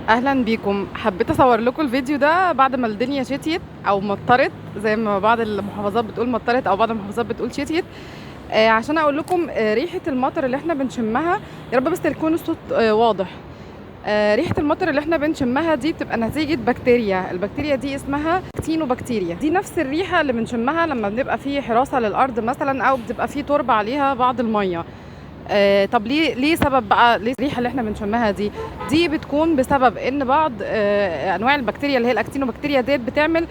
اهلا بيكم. حبيت اصور لكم الفيديو ده بعد ما الدنيا شتيت او مطرت، زي ما بعض المحافظات بتقول مطرت او بعض المحافظات بتقول شتيت. عشان اقول لكم ريحه المطر اللي احنا بنشمها. يا رب بس يكون الصوت واضح. ريحه المطر اللي احنا بنشمها دي بتبقى نتيجه بكتيريا. البكتيريا دي اسمها اكتينوبكتيريا. دي نفس الريحه اللي بنشمها لما بنبقى في حراسه للارض مثلا، او بتبقى في تربه عليها بعض الميه. طب ليه سبب بقى ليه الريحه اللي احنا بنشمها دي بتكون بسبب ان بعض انواع البكتيريا اللي هي الاكتينوبكتيريا ديت بتعمل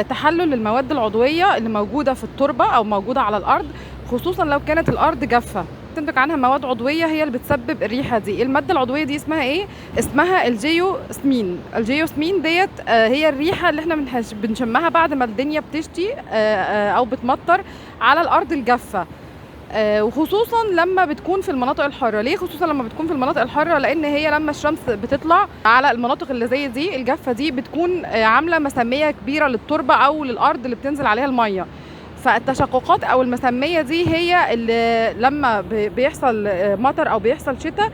تحلل للمواد العضويه اللي موجوده في التربه او موجوده على الارض، خصوصا لو كانت الارض جافه. تنتج عنها مواد عضويه هي اللي بتسبب الريحه دي. الماده العضويه دي اسمها ايه؟ اسمها الجيوسمين. الجيوسمين ديت هي الريحه اللي احنا بنشمها بعد ما الدنيا بتشتي او بتمطر على الارض الجافه. وخصوصا لما بتكون في المناطق الحاره. ليه خصوصا لما بتكون في المناطق الحاره؟ لان هي لما الشمس بتطلع على المناطق اللي زي دي الجافه دي بتكون عامله مساميه كبيره للتربه او للارض اللي بتنزل عليها الميه. فالتشققات او المساميه دي هي اللي لما بيحصل مطر او بيحصل شتاء،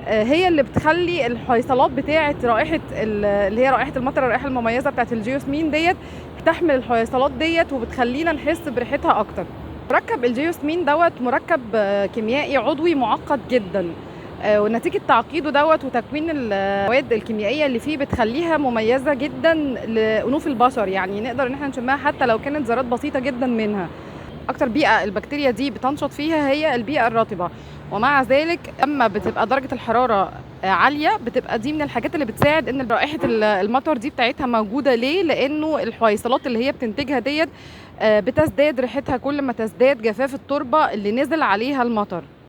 هي اللي بتخلي الحيصلات بتاعه رائحه اللي هي رائحه المطر، الرائحه المميزه بتاعه الجيوسمين ديت تحمل الحيصلات ديت وبتخلينا نحس بريحتها اكتر. مركب الجيوسمين دوت مركب كيميائي عضوي معقد جدا. ونتيجة تعقيده دوت وتكوين المواد الكيميائية اللي فيه بتخليها مميزة جدا لأنوف البشر. يعني نقدر ان احنا نشمها حتى لو كانت ذرات بسيطة جدا منها. اكتر بيئة البكتيريا دي بتنشط فيها هي البيئة الرطبة، ومع ذلك اما بتبقى درجة الحرارة عالية بتبقى دي من الحاجات اللي بتساعد ان رائحة المطر دي بتاعتها موجودة. ليه؟ لانه الحويصلات اللي هي بتنتجها ديت بتزداد ريحتها كل ما تزداد جفاف التربة اللي نزل عليها المطر.